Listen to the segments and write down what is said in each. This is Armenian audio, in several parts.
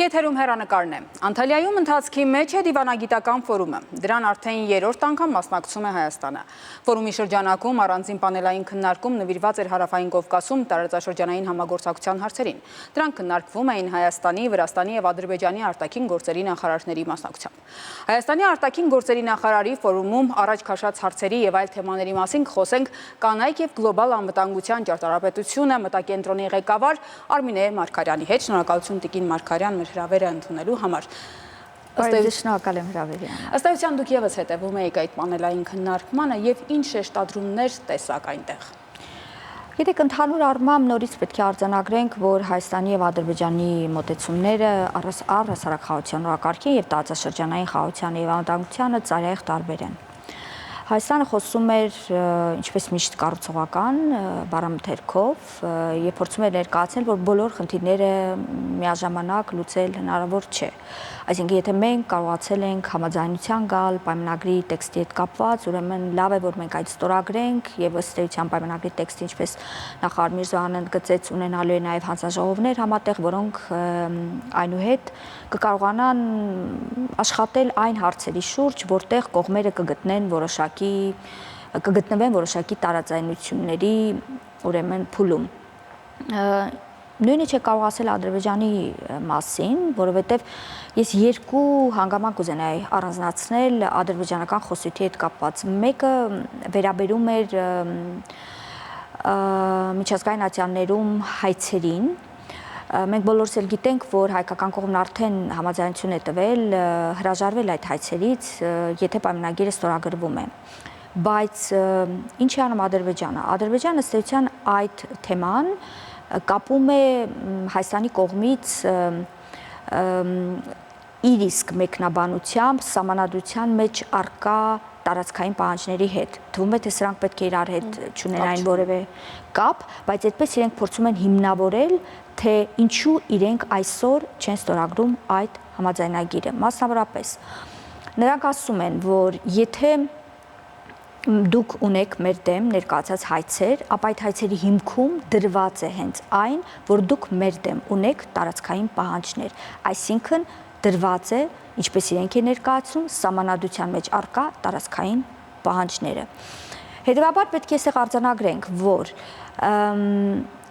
Եթերում հեռանկարն է։ Անտալիայում ընթացքի մեջ է դիվանագիտական ֆորումը։ Դրան արդեն երրորդ անգամ մասնակցում է Հայաստանը։ Ֆորումի շրջանակում առանձին պանելային քննարկում նվիրված էր Հարավային Կովկասում տարածաշրջանային համագործակցության հարցերին։ Դրանք քննարկվում էին Հայաստանի, Վրաստանի և Ադրբեջանի արտաքին գործերի նախարարների մասնակցությամբ։ Հայաստանի արտաքին գործերի նախարարի ֆորումում առաջ քաշած հարցերի և այլ թեմաների մասին խոսենք կանայք և գլոբալ անվտանգության ճարտարապետությունը մտակենտրոնի ղեկավար Արմինե Մարգարյանի հետ։ Շնորհակալություն տիկին Մարգարյան մեր հրավերը ընդունելու համար։ Շնորհակալ եմ հրավերի համար։ Ըստ էության դուք ևս հետևում եք այդ պանելային քննարկմանը եւ ինչ շեշտադրումներ տեսաք այնտեղ։ Գիտեք, ընդհանուր առմամբ նորից պետք է արձանագրենք, որ Հայաստանի եւ Ադրբեջանի մոտեցումները առհասարակ խաղաղության օրակարգին եւ տարածաշրջանային խաղաղության եւ անվտանգությանը ծայրահեղ տարբեր են։ Հայաստանը խոսում էր, ինչպես միշտ, կառուցողական բառամթերքով եւ փորձում էր ներկայացնել, որ բոլոր խնդիրները միաժամանակ լուծել հնարավոր չէ։ Այսինքն, եթե մենք կարողացել ենք համաձայնության գալ պայմանագրի տեքստի հետ կապված, ուրեմն լավ է, որ մենք այդ ստորագրենք եւ ըստ էության պայմանագրի տեքստը, ինչպես նախարար Միրզոյանը ընդգծեց, ունենալու է նաեւ հանձնաժողովներ համատեղ, որոնք այնուհետ կկարողանան աշխատել այն հարցերի շուրջ, որտեղ կողմերը կգտնվեն որոշակի տարաձայնությունների ուրեմն փուլում։ Նույնը չէ կարող ասել Ադրբեջանի մասին, որովհետև ես երկու հանգամանք կուզենայի առանձնացնել ադրբեջանական խոսույթի հետ կապված։ Մեկը վերաբերում էր միջազգային ատյաններում հայցերին։ Մենք բոլորս էլ գիտենք, որ հայկական կողմն արդեն համաձայնություն է տվել հրաժարվել այդ հայցերից, եթե պայմանագիրը ստորագրվում է։ Բայց ինչ է անում Ադրբեջանը։ Ադրբեջանը ըստ էության այդ թեման կապում է Հայաստանի կողմից իր իսկ մեկնաբանությամբ սահմանադրության մեջ առկա տարածքային պահանջների հետ։ Թվում է, թե սրանք պետք է իրար հետ չունենային որևէ կապ, բայց այդպես իրենք փորձում են հիմնավորել, թե ինչու իրենք այսօր չեն ստորագրում այդ համաձայնագիրը։ Մասնավորապես, նրանք ասում են, որ եթե դուք ունեք մեր դեմ ներկայացած հայցեր, ապա այդ հայցերի հիմքում դրված է հենց այն, որ դուք մեր դեմ ունեք տարածքային պահանջներ, այսինքն դրված է, ինչպես իրենք են ներկայացնում, սահմանադրության մեջ առկա տարածքային պահանջները։ Հետևաբար պետք է այստեղ արձանագրենք, որ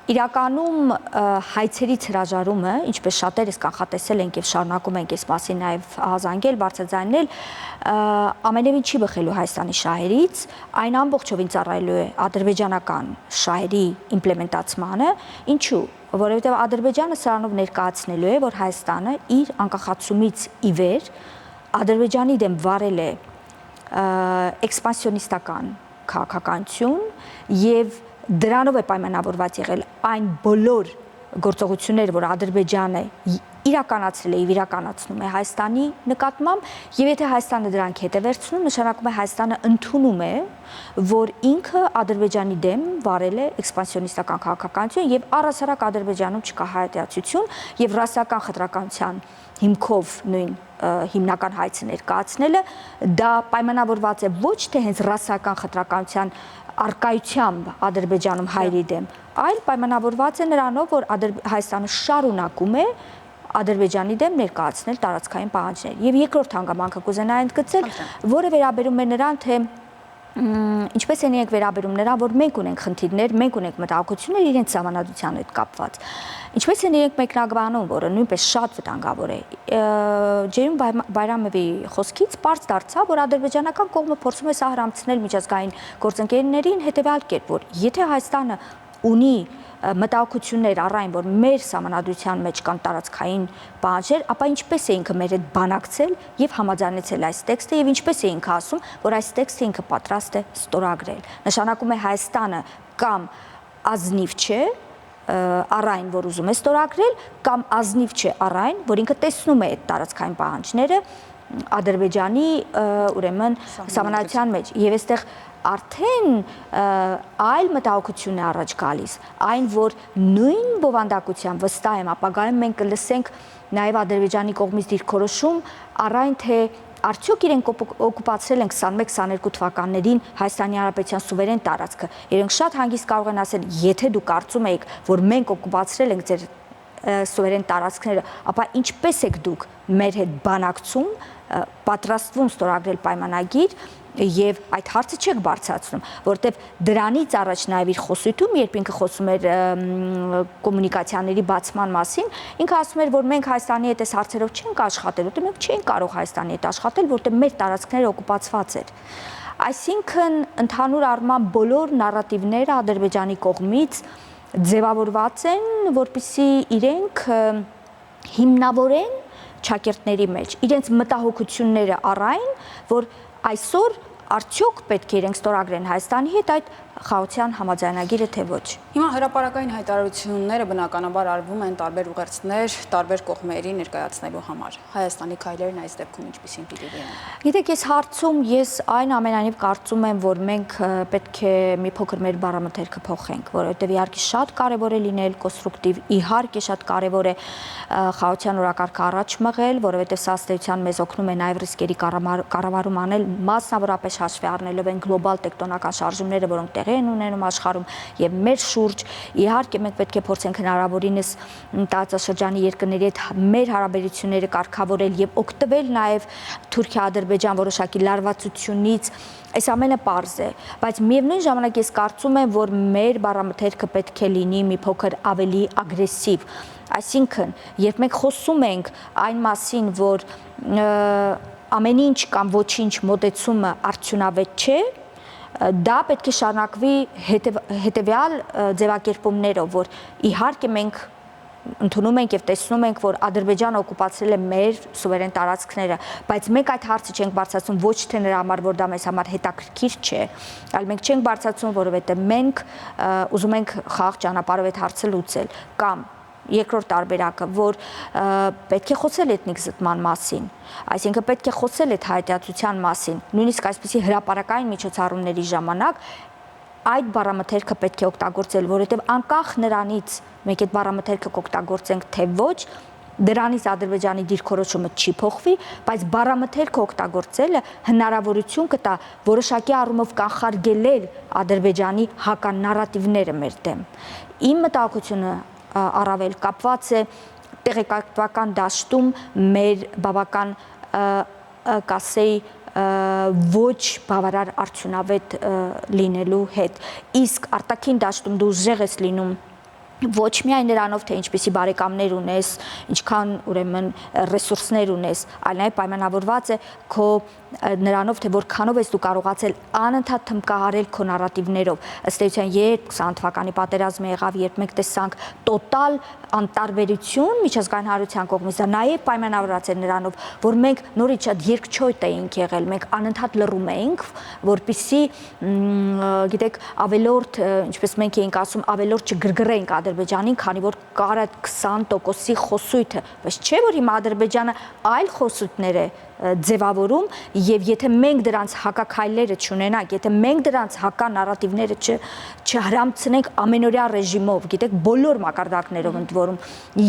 իրականում հայցերից հրաժարումը, ինչպես շատերս կանխատեսել ենք եւ շարունակում ենք այս մասին նաեւ հազանգել, բարձրաձայնել, ամենևին չի բխելու Հայաստանի շահերից, այն ամբողջովին ծառայելու է ադրբեջանական շահերի իմպլեմենտացմանը, ինչու, որովհետեւ Ադրբեջանը սրանով ներկայացնելու է, որ Հայաստանը իր անկախացումից ի վեր Ադրբեջանի դեմ վարել է էքսպանսիոնիստական քաղաքականություն եւ դրանով է պայմանավորված եղել այն բոլոր գործողությունները, որ Ադրբեջանը իրականացրել է եւ իրականացնում է Հայաստանի նկատմամբ, եւ եթե Հայաստանը դրանք հետ է վերցնում, նշանակում է Հայաստանը ընդունում է, որ ինքը Ադրբեջանի դեմ վարել է էքսպանսիոնիստական քաղաքականություն եւ առհասարակ Ադրբեջանում չկա հայատյացություն եւ ռասական խտրականության հիմքով նույն հիմնական հայցը ներկայացնելը, դա պայմանավորված է ոչ թե հենց ռասական խտրականության արկայությամբ Ադրբեջանում հայերի դեմ, այլ պայմանավորված է նրանով, որ Հայաստանը շարունակում է Ադրբեջանի դեմ ներկայացնել տարածքային պահանջներ։ Եվ երկրորդ հանգամանքը կուզենայի ընդգծել, որը վերաբերում է նրան, թե ինչպես են իրենք վերաբերում նրան, որ մենք ունենք խնդիրներ, մենք ունենք մտահոգություններ իրենց սահմանադրության հետ կապված։ Ինչպես են իրենք մեկնաբանում, որը նույնպես շատ վտանգավոր է։ Ջերում Բայրամովի խոսքից պարզ դարձավ, որ ադրբեջանական կողմը փորձում է սահմանցնել միջազգային գործընկերներին հետևյալ կերպ, որ եթե Հայաստանը ունի մտահոգություններ առայն, որ մեր սահմանադրության մեջ կան տարածքային պահանջներ, ապա ինչպես է ինքը մեր հետ բանակցել եւ համաձայնեցել այս տեքստը եւ ինչպես է ինքը ասում, որ այս տեքստը ինքը պատրաստ է ստորագրել։ Նշանակում է Հայաստանը կամ ազնիվ չէ առայն, որ ուզում է ստորագրել, կամ ազնիվ չէ առայն, որ ինքը տեսնում է այդ տարածքային պահանջները Ադրբեջանի ուրեմն սահմանադրության մեջ եւ այստեղ արդեն այլ մտահոգություն է առաջ գալիս, այն որ նույն բովանդակությամբ վստահ եմ ապագայում մենք կլսենք նաև Ադրբեջանի կողմից դիրքորոշում առայն թե արդյոք իրենք օկուպացրել են 21-22 թվականներին Հայաստանի Հանրապետության սուվերեն տարածքը։ Իրենք շատ հանգիստ կարող են ասել, եթե դուք կարծում եք, որ մենք օկուպացրել ենք ձեր սուվերեն տարածքները, ապա ինչպես եք դուք մեր հետ բանակցում, պատրաստվում ստորագրել պայմանագիր եւ այդ հարցը չեք բարձրացնում, որտեւ դրանից առաջ նաեւ իր խոսույթում, երբ ինքը խոսում էր կոմունիկացիաների բացման մասին, ինքը ասում էր, որ մենք Հայաստանի հետ այս հարցերով չենք աշխատել, որտեւ մենք չենք կարող Հայաստանի հետ աշխատել, որտեւ մեր տարածքները օկուպացված էր։ Այսինքն ընդհանուր առմամբ բոլոր նարատիվները Ադրբեջանի կողմից ձևավորված են, որպեսզի իրենք հիմնավորեն ճակերտների մեջ իրենց մտահոգությունները առայն, որ այսօր արդյոք պետք է իրենք ստորագրեն Հայաստանի հետ այդ խաղաղության համաձայնագիրը թե ոչ։ Հիմա հրապարակային հայտարարությունները բնականաբար արվում են տարբեր ուղերձներ, տարբեր կողմերի ներկայացնելու համար։ Հայաստանի քայլերն այս դեպքում ինչպիսին պիտի լինեն։ Գիտեք, այս հարցում ես այն ամենայնիվ կարծում եմ, որ մենք պետք է մի փոքր մեր բառամթերքը փոխենք, որովհետև իհարկե շատ կարևոր է լինել կոնստրուկտիվ, իհարկե շատ կարևոր է խաղաղության օրակարգը առաջ մղել, որովհետև սա ըստեյության մեզ օգնում է նաև ռիսկերի կառավարում անել, մասնավորապես հաշվի առնելով այն գլոբալ տեկտոնական շարժումները, որոնք տեղի են ունենում աշխարհում եւ մեր շուրջ։ Իհարկե մենք պետք է փորձենք հնարավորինս տարածաշրջանի երկրների հետ մեր հարաբերությունները կարգավորել եւ օգտվել նաեւ Թուրքիա-Ադրբեջան որոշակի լարվածությունից։ Այս ամենը պարզ է, բայց միևնույն ժամանակ ես կարծում եմ, որ մեր բառամթերքը պետք է լինի մի փոքր ավելի ագրեսիվ։ Այսինքն, երբ մենք խոսում ենք այն մասին, որ ամեն ինչ կամ ոչինչ մոտեցումը արդյունավետ չէ, դա պետք է շարունակվի հետևյալ ձևակերպումներով, որ իհարկե մենք ընդունում ենք եւ տեսնում ենք, որ Ադրբեջանը օկուպացրել է մեր սուվերեն տարածքները, բայց մենք այդ հարցը չենք բարձրացնում ոչ թե նրա համար, որ դա մեզ համար հետաքրքիր չէ, այլ մենք չենք բարձրացնում, որովհետեւ մենք ուզում ենք խաղաղ ճանապարհով այդ հարցը լուծել, կամ երկրորդ տարբերակը, որ պետք է խոսել էթնիկ զտման մասին, այսինքն պետք է խոսել այդ հայտարարության մասին, նույնիսկ այսպիսի հրապարակային միջոցառումների ժամանակ այդ բառամթերքը պետք է օգտագործել, որովհետև անկախ նրանից մենք այդ բառամթերքը կօգտագործենք թե ոչ, դրանից Ադրբեջանի դիրքորոշումը չի փոխվի, բայց բառամթերքը օգտագործելը հնարավորություն կտա որոշակի առումով կանխարգելել Ադրբեջանի հականարատիվները մեր դեմ։ Իմ մտահոգությունը առավել կապված է տեղեկատվական դաշտում մեր բավական կասեի ոչ բավարար արդյունավետ լինելու հետ, իսկ արտաքին դաշտում դու ուժեղ ես լինում ոչ միայն նրանով, թե ինչպիսի բարեկամներ ունես, ինչքան ուրեմն ռեսուրսներ ունես, այլ նաև պայմանավորված է քո նրանով, թե որքանով ես դու կարողացել անընդհատ թմկահարել քո նարատիվներով։ Ըստ էության, երբ 20 թվականի պատերազմը եղավ, երբ մենք տեսանք տոտալ անտարբերություն միջազգային հանրության կողմից, դա նաև պայմանավորված էր նրանով, որ մենք նորից շատ երկչոյտ էինք եղել, մենք անընդհատ լռում էինք, որպեսզի գիտեք, ավելորդ, ինչպես մենք էինք ասում, ավելորդ չգրգռեինք Ադրբեջանին, քանի որ կար այդ 20%-ի խոսույթը, բայց չէ որ հիմա Ադրբեջանը այլ խոսույթներ է ձևավորում, եւ եթե մենք դրանց հակաքայլերը չունենանք, եթե մենք դրանց հականարատիվները չհրամցնենք ամենօրյա ռեժիմով, գիտեք, բոլոր մակարդակներով ընդ որում,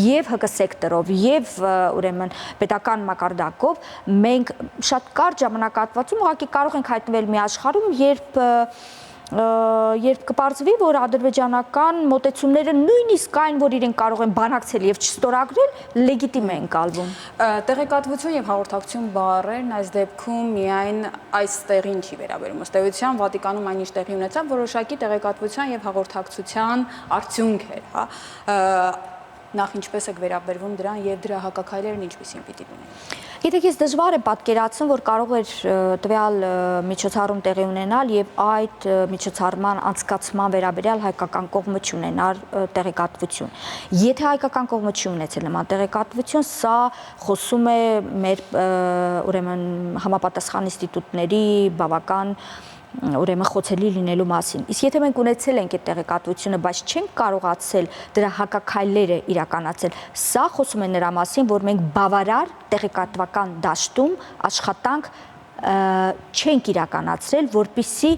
եւ ՀԿ սեկտորով, եւ ուրեմն պետական մակարդակով, մենք շատ կարճ ժամանակահատվածում ուղղակի կարող ենք հայտնվել մի աշխարհում, երբ կպարզվի, որ ադրբեջանական մոտեցումները նույնիսկ այն, որ իրենք կարող են բանակցել եւ չստորագրել, լեգիտիմ են կալվում։ Տեղեկատվություն եւ հաղորդակցություն բառերն այս դեպքում միայն այս տեղին չի վերաբերում։ Ըստ էության Վատիկանում այնինչ տեղի ունեցավ որոշակի տեղեկատվության եւ հաղորդակցության արդյունք էր, հա։ Նախ ինչպես եք վերաբերվում դրան եւ դրա հակաքայլերն ինչպիսին պիտի լինեն։ Գիտեք, ես դժվար է պատկերացնում, որ կարող էր տվյալ միջոցառում տեղի ունենալ եւ այդ միջոցառման անցկացման վերաբերյալ հայկական կողմը չունենար տեղեկատվություն։ Եթե հայկական կողմը չի ունեցել նման տեղեկատվություն, սա խոսում է մեր ուրեմն համապատասխան ինստիտուտների բավական ուրեմն խոցելի լինելու մասին։ Իսկ եթե մենք ունեցել ենք այդ տեղեկատվությունը, բայց չենք կարողացել դրա հակաքայլերը իրականացնել, սա խոսում է նրա մասին, որ մենք բավարար տեղեկատվական դաշտում աշխատանք չենք իրականացրել, որպեսզի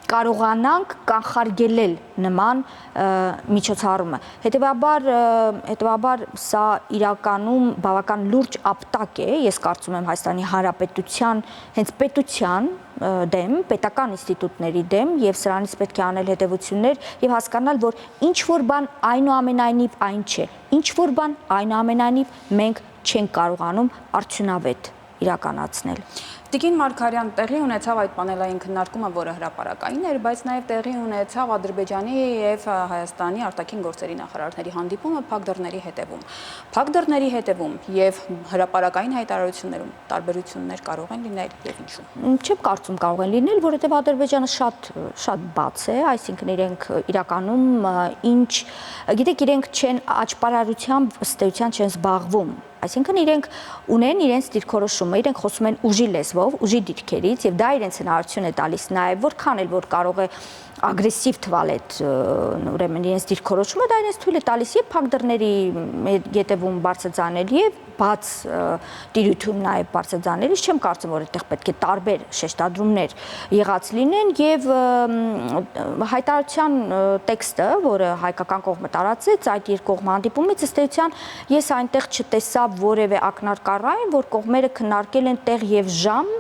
կարողանանք կանխարգելել նման միջոցառումը։ Հետևաբար սա իրականում բավական լուրջ ապտակ է, ես կարծում եմ Հայաստանի Հանրապետության հենց պետության դեմ, պետական ինստիտուտների դեմ եւ սրանից պետք է անել հետևություններ եւ հասկանալ, որ ինչ որ բան այնուամենայնիվ այն չէ, ինչ որ բան այնուամենայնիվ մենք չենք կարողանում արդյունավետ իրականացնել։ Տիկին Մարգարյան, տեղի ունեցավ այդ պանելային քննարկումը, որը հրապարակային էր, բայց նաև տեղի ունեցավ Ադրբեջանի եւ Հայաստանի արտաքին գործերի նախարարների հանդիպումը փակ դռների հետևում։ Փակ դռների հետևում եւ հրապարակային հայտարարություններում տարբերություններ կարող են լինել եւ ինչու։ Չեմ կարծում կարող են լինել, որովհետեւ Ադրբեջանը շատ բաց է, այսինքն իրենք իրականում գիտեք, իրենք չեն աճպարարությամբ ըստ էության չեն զբաղվում։ Այսինքն իրենք ունեն իրենց դիրքորոշումը, իրենք խոսում են ուժի լեզվով, ուժի դիրքերից եւ դա իրենց հնարավորություն է տալիս նաեւ որքան էլ որ կարող է ագրեսիվ թվալ այդ ուրեմն իրենց դիրքորոշումը, դա իրենց թույլ է տալիս եւ փակ դռների ետևում բարձրացնել եւ բաց տիրույթում նաեւ բարձրացնել, չեմ կարծում որ այդտեղ պետք է տարբեր շեշտադրումներ եղած լինեն եւ հայտարարության տեքստը, որը հայկական կողմը տարածեց այդ երկկողմ հանդիպումից ըստ էության ես այնտեղ չտեսա որևէ ակնարկառային, որ կողմերը քննարկել են տեղ եւ ժամ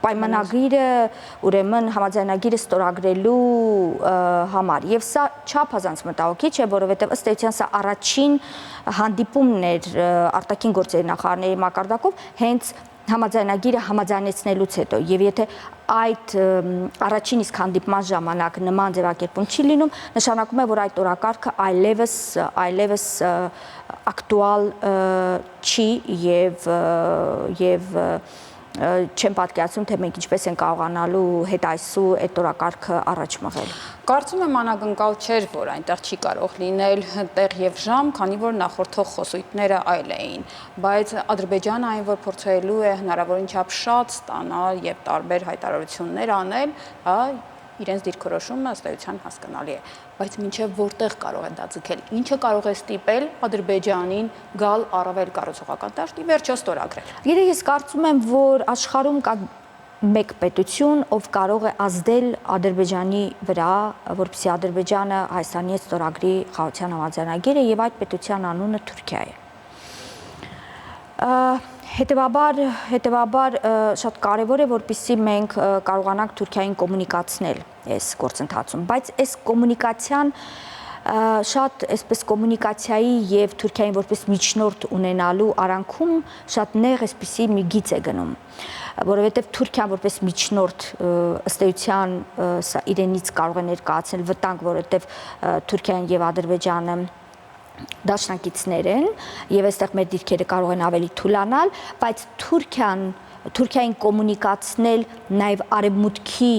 պայմանագիրը, ուրեմն համաձայնագիրը ստորագրելու համար եւ սա չափազանց մտահոգիչ է, որովհետեւ ըստ էության սա առաջին հանդիպումն էր արտաքին գործերի նախարարների մակարդակով հենց համաձայնագիրը համաձայնեցնելուց հետո եւ եթե այդ առաջին իսկ հանդիպման ժամանակ նման ձևակերպում չի լինում, նշանակում է, որ այդ օրակարգը այլևս ակտուալ չի եւ չեմ պատկերացնում, թե մենք ինչպես են կարողանալու հետ այսու այդ օրակարգը առաջ մղել։ Կարծում եմ անակնկալ չէր, որ այնտեղ չի կարող լինել տեղ եւ ժամ, քանի որ նախորդող խոսույթները այլ էին, բայց Ադրբեջանը այն որ փորձելու է հնարավորին չափ շատ ստանալ եւ տարբեր հայտարարություններ անել, իրենց դիրքորոշումը ըստ էության հասկանալի է, բայց մինչև որտեղ կարող է դա ձգել, ինչը կարող է ստիպել Ադրբեջանին գալ առավել կառուցողական դաշտի վերջո ստորագրել։ Գիտեք, ես կարծում եմ, որ աշխարհում կա մեկ պետություն, ով կարող է ազդել Ադրբեջանի վրա, որպեսզի Ադրբեջանը Հայաստանի հետ ստորագրի խաղաղության համաձայնագիրը եւ այդ պետության անունը Թուրքիա է։ Հետևաբար շատ կարևոր է, որպեսզի մենք կարողանանք Թուրքիային կոմունիկացնել այս գործընթացում, բայց այս կոմունիկացիան շատ այսպես կոմունիկացիայի եւ Թուրքիային որպես միջնորդ ունենալու արանքում շատ նեղ այսպիսի մի գիծ է գնում, որովհետեւ Թուրքիան որպես միջնորդ ըստ էության սա իրենից կարող է ներկայացնել վտանգ, որովհետեւ Թուրքիան եւ Ադրբեջանը դաշնակիցներ են եւ այստեղ մեր դիրքերը կարող են ավելի թուլանալ, բայց Թուրքիային կոմունիկացնել նաեւ արևմուտքի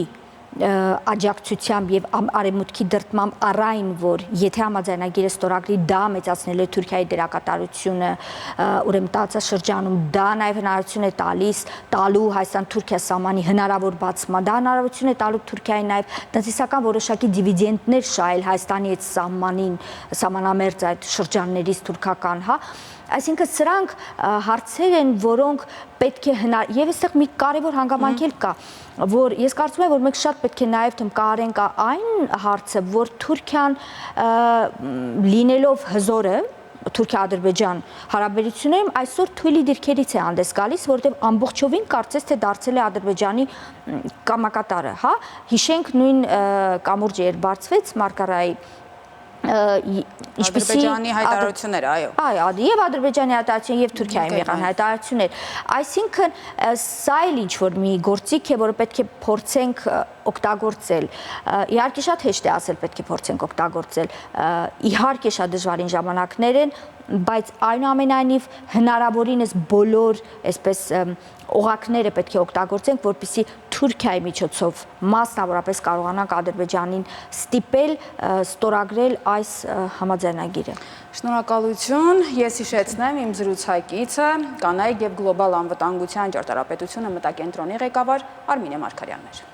աջակցությամբ եւ արևմուտքի դրդմամբ առայն, որ եթե համաձայնագիրը ստորագրի, դա մեծացնել է Թուրքիայի դերակատարությունը ուրեմն տարածաշրջանում, դա նաեւ հնարավորություն է տալու Հայաստան-Թուրքիա սահմանի հնարավոր բացման, դա հնարավորություն է տալու Թուրքիային նաեւ տնտեսական որոշակի դիվիդենդներ շահել Հայաստանի հետ սահմանամերձ այդ շրջաններից թուրքական, Այսինքն սրանք հարցեր են, որոնք պետք է եւ այստեղ մի կարևոր հանգամանք էլ կա, որ ես կարծում եմ, որ մենք շատ պետք է նաեւ թմկարենք այն հարցը, որ Թուրքիան լինելով հզորը Թուրքիա-Ադրբեջան հարաբերություններում այսօր թույլի դիրքերից է հանդես գալիս, որովհետև ամբողջովին կարծես թե դարձել է Ադրբեջանի կամակատարը, Հիշենք նույն կամուրջը երբ բարձվեց Մարգարայի Ադրբեջանի հայտարարությունները, այո, եւ Ադրբեջանի հայտարարություն եւ Թուրքիայի եղան հայտարարություններ, այսինքն սա էլ ինչ որ մի գործիք է, որը պետք է փորձենք օգտագործել, իհարկե շատ հեշտ է ասել պետք է փորձենք օգտագործել, իհարկե շատ դժվարին ժամանակներ են, բայց այնուամենայնիվ հնարավորինս բոլոր այսպես օղակները պետք է օգտագործենք, որպեսզի Թուրքիայի միջոցով մասնավորապես կարողանանք Ադրբեջանին ստիպել ստորագրել այս համաձայնագիրը։ Շնորհակալություն, ես հիշեցնեմ իմ զրուցակիցը կանայք եւ գլոբալ անվտանգության ճարտարապետությունը մտակենտրոնի ղեկավար Արմինե Մարգարյանն էր։